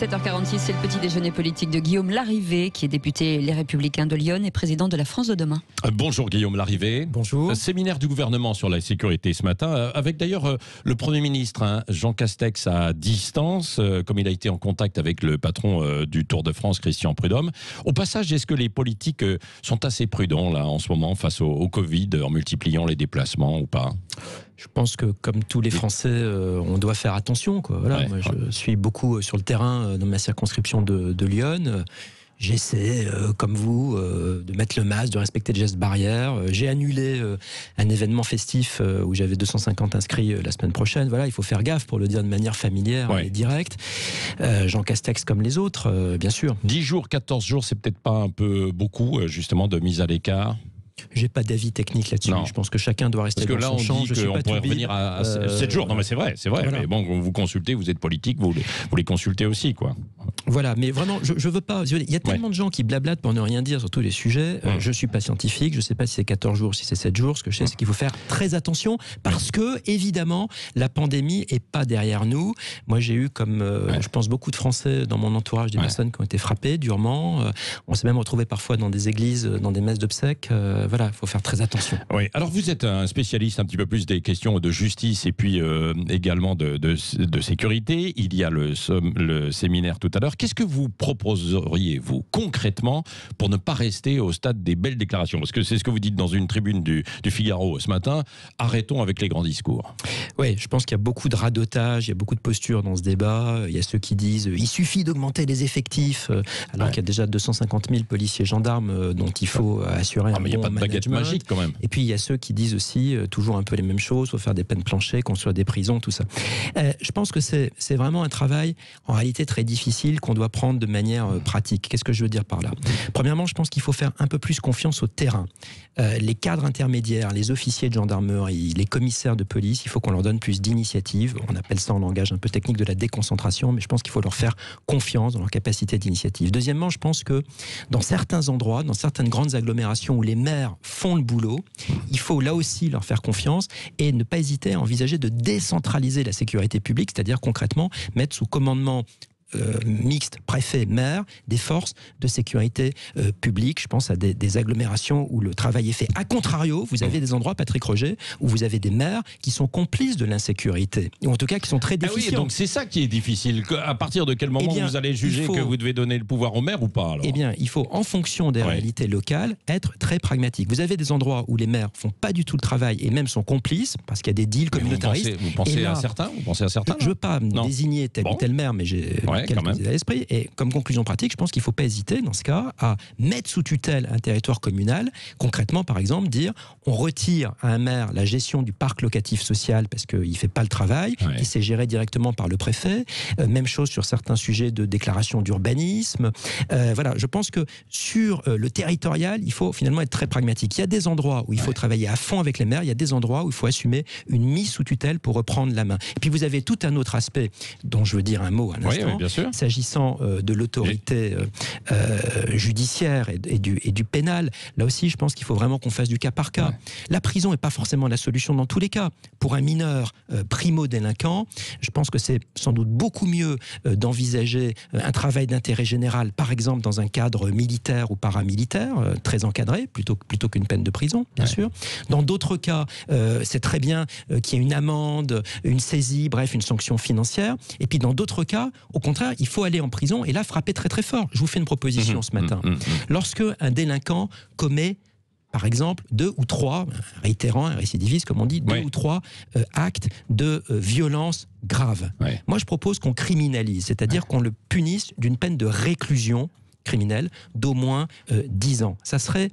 7h46, c'est le petit déjeuner politique de Guillaume Larrivé, qui est député Les Républicains de Lyon et président de la France de demain. Bonjour Guillaume Larrivé. Bonjour. Séminaire du gouvernement sur la sécurité ce matin, avec d'ailleurs le Premier ministre, Jean Castex, à distance, comme il a été en contact avec le patron du Tour de France, Christian Prudhomme. Au passage, est-ce que les politiques sont assez prudents là en ce moment face au Covid, en multipliant les déplacements ou pas ? Je pense que comme tous les Français, on doit faire attention, quoi. Voilà, ouais, moi, je suis beaucoup sur le terrain dans ma circonscription de Lyon. J'essaie, comme vous, de mettre le masque, de respecter les gestes barrières. J'ai annulé un événement festif où j'avais 250 inscrits la semaine prochaine. Voilà, il faut faire gaffe, pour le dire de manière familière et directe. Jean Castex comme les autres, bien sûr. 10 jours, 14 jours, c'est peut-être pas un peu beaucoup, justement, de mise à l'écart ? J'ai pas d'avis technique là-dessus. Non. Je pense que chacun doit rester dans son champ. Parce que là, on dit qu'on pourrait revenir à 7 jours. Non, mais c'est vrai. Voilà. Mais bon, vous consultez, vous êtes politique, vous les consultez aussi, quoi. Voilà, mais vraiment, je veux pas... Il y a tellement de gens qui blablatent pour ne rien dire sur tous les sujets. Je suis pas scientifique, je sais pas si c'est 14 jours, si c'est 7 jours. Ce que je sais, c'est qu'il faut faire très attention parce que, évidemment, la pandémie est pas derrière nous. Moi, j'ai eu, comme je pense beaucoup de Français dans mon entourage, des personnes qui ont été frappées durement. On s'est même retrouvé parfois dans des églises, dans des messes d'obsèques. Voilà, il faut faire très attention. Oui. Alors, vous êtes un spécialiste un petit peu plus des questions de justice et puis également de sécurité. Il y a le séminaire tout à l'heure. Qu'est-ce que vous proposeriez, vous, concrètement, pour ne pas rester au stade des belles déclarations ? Parce que c'est ce que vous dites dans une tribune du Figaro ce matin. Arrêtons avec les grands discours. Oui, je pense qu'il y a beaucoup de radotage, il y a beaucoup de postures dans ce débat. Il y a ceux qui disent il suffit d'augmenter les effectifs, alors qu'il y a déjà 250 000 policiers gendarmes dont il faut assurer un bon management. Mais il n'y a pas de baguette magique quand même. Et puis il y a ceux qui disent aussi toujours un peu les mêmes choses, faut faire des peines planchées, construire des prisons, tout ça. Je pense que c'est vraiment un travail en réalité très difficile qu'on doit prendre de manière pratique. Qu'est-ce que je veux dire par là ? Premièrement, je pense qu'il faut faire un peu plus confiance au terrain. Les cadres intermédiaires, les officiers de gendarmerie, les commissaires de police, il faut qu'on leur donne plus d'initiative. On appelle ça en langage un peu technique de la déconcentration, mais je pense qu'il faut leur faire confiance dans leur capacité d'initiative. Deuxièmement, je pense que dans certains endroits, dans certaines grandes agglomérations où les maires font le boulot, il faut là aussi leur faire confiance et ne pas hésiter à envisager de décentraliser la sécurité publique, c'est-à-dire concrètement mettre sous commandement mixte, préfet, maire, des forces de sécurité publique. Je pense à des agglomérations où le travail est fait. A contrario, vous avez des endroits, Patrick Roger, où vous avez des maires qui sont complices de l'insécurité, ou en tout cas qui sont très déficients. Oui, donc c'est ça qui est difficile. À partir de quel moment vous allez juger que vous devez donner le pouvoir au maire ou pas, alors ? Eh bien, il faut, en fonction des réalités locales, être très pragmatique. Vous avez des endroits où les maires font pas du tout le travail et même sont complices, parce qu'il y a des deals communautaristes. Vous pensez à certains ? Je ne veux pas désigner tel ou tel maire, mais j'ai quelques idées à l'esprit. Et comme conclusion pratique, je pense qu'il ne faut pas hésiter, dans ce cas, à mettre sous tutelle un territoire communal. Concrètement, par exemple, dire on retire à un maire la gestion du parc locatif social parce qu'il ne fait pas le travail, qui c'est géré directement par le préfet. Même chose sur certains sujets de déclaration d'urbanisme. Voilà, je pense que sur le territorial, il faut finalement être très pragmatique. Il y a des endroits où il faut travailler à fond avec les maires, il y a des endroits où il faut assumer une mise sous tutelle pour reprendre la main. Et puis vous avez tout un autre aspect dont je veux dire un mot à l'instant. Oui, bien sûr. S'agissant de l'autorité judiciaire et du pénal, là aussi, je pense qu'il faut vraiment qu'on fasse du cas par cas. La prison n'est pas forcément la solution dans tous les cas. Pour un mineur primo-délinquant, je pense que c'est sans doute beaucoup mieux d'envisager un travail d'intérêt général, par exemple dans un cadre militaire ou paramilitaire, très encadré, plutôt qu'une peine de prison, bien sûr. Dans d'autres cas, c'est très bien qu'il y ait une amende, une saisie, bref, une sanction financière. Et puis dans d'autres cas, au contraire, il faut aller en prison et là frapper très très fort. Je vous fais une proposition ce matin. Lorsque un délinquant commet, par exemple, 2 ou 3, réitérant, un récidiviste, comme on dit, 2 ou 3 actes de violence grave. Moi, je propose qu'on criminalise, c'est-à-dire qu'on le punisse d'une peine de réclusion criminel d'au moins 10 ans. Ça serait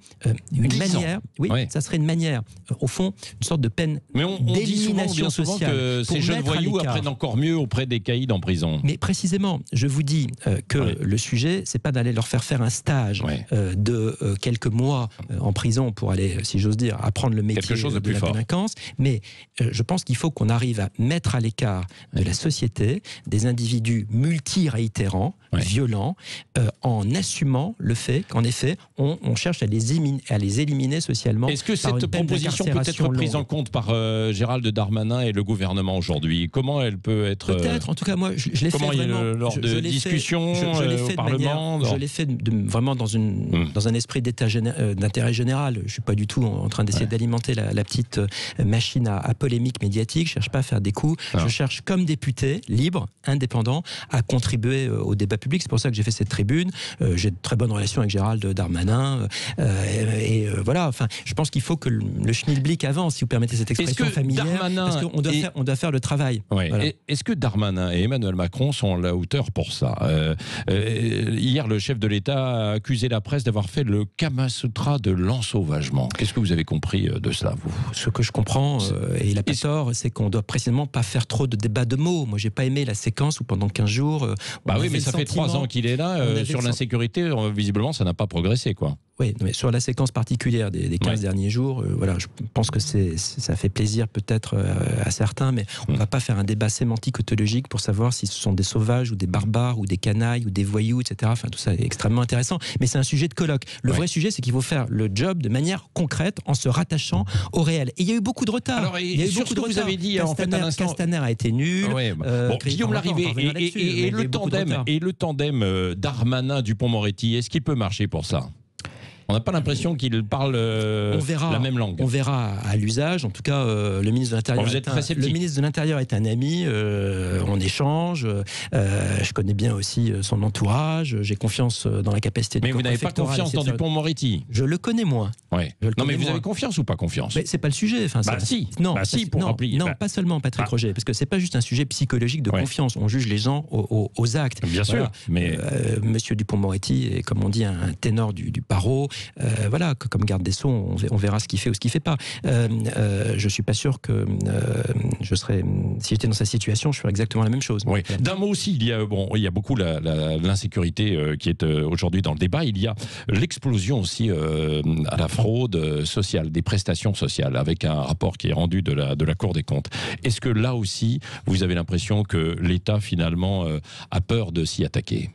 une manière, ça serait une manière, au fond, une sorte de peine d'élimination sociale. Que ces jeunes voyous apprennent encore mieux auprès des caïds en prison. Mais précisément, je vous dis que le sujet, c'est pas d'aller leur faire un stage de quelques mois en prison pour aller, si j'ose dire, apprendre le métier de la délinquance, mais je pense qu'il faut qu'on arrive à mettre à l'écart de la société des individus multi-réitérants, violents, en assumant le fait qu'en effet, on cherche à les éliminer socialement. Est-ce que cette proposition peut être prise en compte par Gérald Darmanin et le gouvernement aujourd'hui? Comment elle peut être... Peut-être, en tout cas, moi, je l'ai fait vraiment... Lors de discussions au Parlement je l'ai fait vraiment dans un esprit d'intérêt général. Je ne suis pas du tout en train d'essayer d'alimenter la petite machine à polémique médiatique. Je ne cherche pas à faire des coups. Je cherche, comme député, libre, indépendant, à contribuer au débat public. C'est pour ça que j'ai fait cette tribune. J'ai de très bonnes relations avec Gérald Darmanin. Voilà, enfin, je pense qu'il faut que le schmilblick avance, si vous permettez cette expression familière, parce qu'on doit faire le travail. Ouais. Voilà. Est-ce que Darmanin et Emmanuel Macron sont à la hauteur pour ça? Hier, le chef de l'État a accusé la presse d'avoir fait le Kama Sutra de l'ensauvagement. Qu'est-ce que vous avez compris de cela, vous? Ce que je comprends, et il n'a pas tort, c'est qu'on doit précisément pas faire trop de débats de mots. Moi, j'ai pas aimé la séquence où pendant 15 jours... oui, mais ça fait 3 ans qu'il est là. Sur l'insécurité, visiblement, ça n'a pas progressé, quoi. Oui, mais sur la séquence particulière des 15 derniers jours, voilà, je pense que ça fait plaisir peut-être à certains, mais on ne va pas faire un débat sémantique-autologique pour savoir si ce sont des sauvages ou des barbares ou des canailles ou des voyous, etc. Enfin, tout ça est extrêmement intéressant, mais c'est un sujet de colloque. Le vrai sujet, c'est qu'il faut faire le job de manière concrète en se rattachant au réel. Et il y a eu beaucoup de retard. Alors, il y a eu beaucoup de retard. Vous avez dit, Castaner a été nul. Guillaume Larrivé et le tandem Darmanin Dupond-Moretti, est-ce qu'il peut marcher pour ça? On n'a pas l'impression qu'ils parlent la même langue. On verra à l'usage. En tout cas, le ministre de l'Intérieur est un ami. On échange. Je connais bien aussi son entourage. J'ai confiance dans la capacité du Mais vous n'avez pas confiance dans Dupond-Moretti? Je le connais moins. Ouais. Non, mais vous avez confiance ou pas confiance? Mais c'est pas le sujet. Enfin, pas seulement, Patrick Roger, parce que c'est pas juste un sujet psychologique de confiance. On juge les gens aux actes. Bien sûr. Mais Monsieur Dupond-Moretti est, comme on dit, un ténor du barreau. Voilà, comme garde des Sceaux, on verra ce qu'il fait ou ce qu'il fait pas. Je suis pas sûr que si j'étais dans sa situation, je ferais exactement la même chose. Oui. D'un mot aussi, il y a beaucoup l'insécurité qui est aujourd'hui dans le débat. Il y a l'explosion aussi à la fraude sociale, des prestations sociales, avec un rapport qui est rendu de la Cour des comptes. Est-ce que là aussi, vous avez l'impression que l'État finalement a peur de s'y attaquer?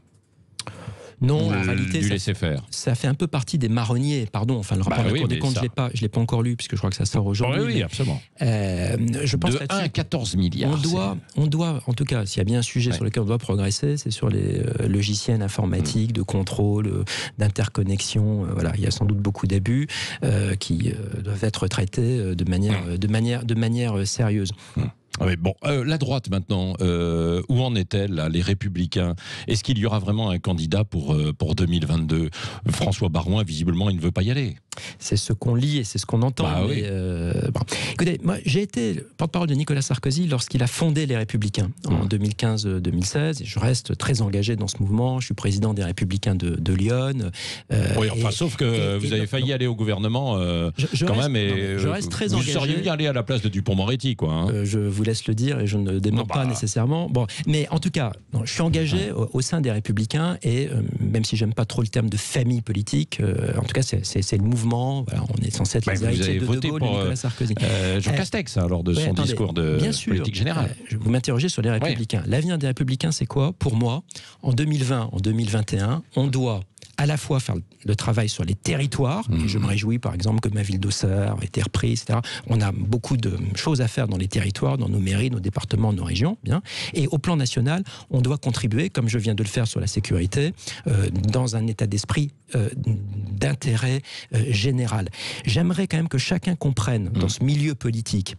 Non, en réalité, ça fait un peu partie des marronniers, pardon. Enfin, le rapport de la Cour des comptes, je l'ai pas encore lu, puisque je crois que ça sort aujourd'hui. Oui, absolument. Je pense de 1 à 14 milliards. On doit, en tout cas, s'il y a bien un sujet sur lequel on doit progresser, c'est sur les logiciels informatiques, de contrôle, d'interconnexion. Voilà, il y a sans doute beaucoup d'abus qui doivent être traités de manière sérieuse. Oui, bon, la droite maintenant, où en est-elle, là, les Républicains? Est-ce qu'il y aura vraiment un candidat pour 2022? François Baroin, visiblement, il ne veut pas y aller. C'est ce qu'on lit et c'est ce qu'on entend. Écoutez, moi, j'ai été porte-parole de Nicolas Sarkozy lorsqu'il a fondé les Républicains en 2015-2016. Et je reste très engagé dans ce mouvement. Je suis président des Républicains de Lyon. Sauf que vous avez failli aller au gouvernement je reste très engagé. Vous seriez bien allé à la place de Dupond-Moretti, quoi. Hein. Je vous laisse le dire et je ne dément pas nécessairement. Bon, mais en tout cas, je suis engagé au sein des Républicains et même si j'aime pas trop le terme de famille politique, en tout cas, c'est le mouvement. Voilà, on est censé être les héritiers de De Gaulle et Nicolas Sarkozy. Jean Castex, lors de son discours de politique générale. Vous m'interrogez sur les Républicains. L'avenir des Républicains, c'est quoi? Pour moi, en 2020, en 2021, on doit à la fois faire le travail sur les territoires, et je me réjouis par exemple que ma ville d'Auxerre ait été reprise, etc. On a beaucoup de choses à faire dans les territoires, dans nos mairies, nos départements, nos régions, bien. Et au plan national, on doit contribuer, comme je viens de le faire sur la sécurité, dans un état d'esprit d'intérêt général. J'aimerais quand même que chacun comprenne dans ce milieu politique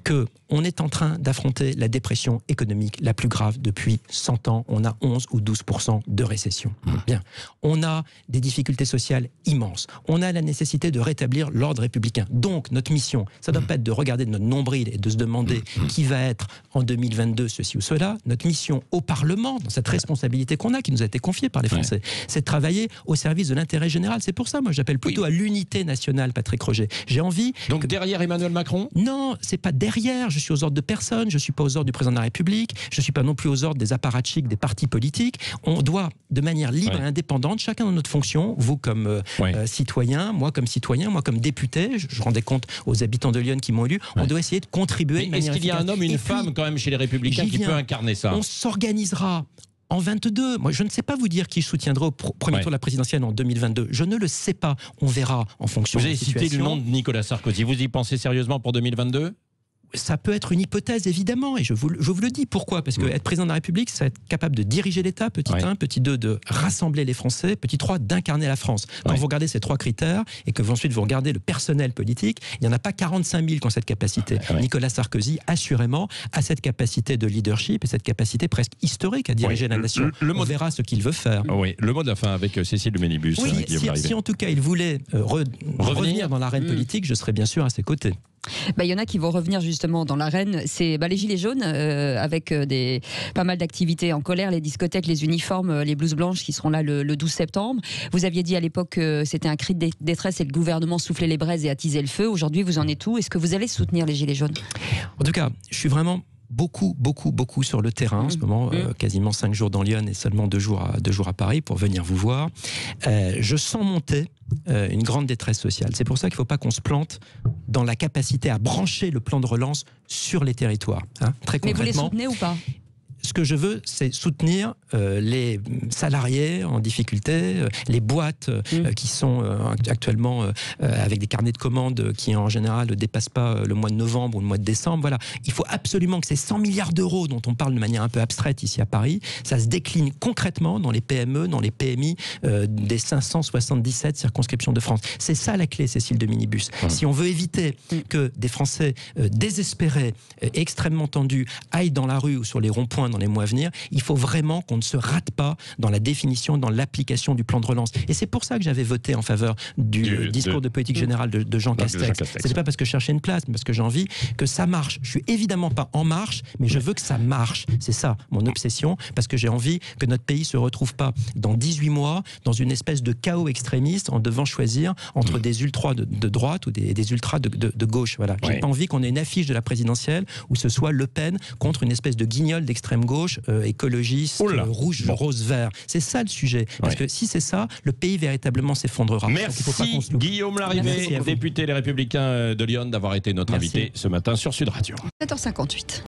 que on est en train d'affronter la dépression économique la plus grave depuis 100 ans. On a 11 ou 12% de récession. Bien. On a des difficultés sociales immenses. On a la nécessité de rétablir l'ordre républicain. Donc, notre mission, ça ne doit pas être de regarder notre nombril et de se demander qui va être en 2022 ceci ou cela. Notre mission au Parlement, dans cette responsabilité qu'on a, qui nous a été confiée par les Français, c'est de travailler au service de l'intérêt général. C'est pour ça, moi, j'appelle plutôt à l'unité nationale, Patrick Roger. J'ai envie... Donc, derrière Emmanuel Macron? Non, c'est pas derrière. Je suis aux ordres de personne. Je suis pas aux ordres du président de la République. Je suis pas non plus aux ordres des apparatchiks, des partis politiques. On doit, de manière libre et indépendante, chacun dans notre fonction, vous comme citoyen, moi comme citoyen, moi comme député, je rendais compte aux habitants de Lyon qui m'ont élu, on doit essayer de contribuer de manière efficace. Est-ce qu'il y a un homme, une femme quand même chez les Républicains qui peut incarner ça? On s'organisera en 22. Moi, je ne sais pas vous dire qui je soutiendrai au premier tour de la présidentielle en 2022. Je ne le sais pas. On verra en fonction de la situation. Vous avez cité le nom de Nicolas Sarkozy. Vous y pensez sérieusement pour 2022 ? Ça peut être une hypothèse, évidemment, et je vous le dis. Pourquoi ? Parce que être président de la République, c'est être capable de diriger l'État, petit 1, petit 2, de rassembler les Français, petit 3, d'incarner la France. Quand vous regardez ces 3 critères, et que ensuite vous regardez le personnel politique, il n'y en a pas 45 000 qui ont cette capacité. Nicolas Sarkozy, assurément, a cette capacité de leadership et cette capacité presque historique à diriger la nation. On verra ce qu'il veut faire. Oui, le mot de la fin avec Cécile de Ménibus. Oui, si en tout cas il voulait revenir dans l'arène politique, je serais bien sûr à ses côtés. Il y en a qui vont revenir justement dans l'arène, c'est les Gilets jaunes, avec pas mal d'activités en colère, les discothèques, les uniformes, les blouses blanches qui seront là le 12 septembre. Vous aviez dit à l'époque que c'était un cri de détresse et le gouvernement soufflait les braises et attisait le feu. Aujourd'hui, vous en êtes où ? Est-ce que vous allez soutenir les Gilets jaunes ? En tout cas, je suis vraiment beaucoup sur le terrain en ce moment, quasiment 5 jours dans Lyon et seulement 2 jours à Paris pour venir vous voir. Je sens monter une grande détresse sociale. C'est pour ça qu'il ne faut pas qu'on se plante dans la capacité à brancher le plan de relance sur les territoires. Très concrètement. Mais vous les soutenez ou pas ? Ce que je veux, c'est soutenir les salariés en difficulté, les boîtes qui sont actuellement avec des carnets de commandes qui en général ne dépassent pas le mois de novembre ou le mois de décembre. Voilà. Il faut absolument que ces 100 milliards d'euros dont on parle de manière un peu abstraite ici à Paris, ça se décline concrètement dans les PME, dans les PMI des 577 circonscriptions de France. C'est ça la clé, Cécile de Minibus. Si on veut éviter que des Français désespérés, extrêmement tendus, aillent dans la rue ou sur les ronds-points dans les mois à venir, il faut vraiment qu'on ne se rate pas dans la définition, dans l'application du plan de relance. Et c'est pour ça que j'avais voté en faveur du discours de politique générale de Jean Castex. C'était pas parce que je cherchais une place, mais parce que j'ai envie que ça marche. Je suis évidemment pas en marche, mais je veux que ça marche. C'est ça, mon obsession, parce que j'ai envie que notre pays se retrouve pas dans 18 mois dans une espèce de chaos extrémiste en devant choisir entre des ultras de droite ou des ultras de gauche. Voilà. J'ai pas envie qu'on ait une affiche de la présidentielle où ce soit Le Pen contre une espèce de guignol d'extrême gauche, écologiste, rouge, rose, vert. C'est ça le sujet. Parce que si c'est ça, le pays véritablement s'effondrera. Merci Guillaume Larrivé, député Les Républicains de Lyon, d'avoir été notre invité ce matin sur Sud Radio. 7h58.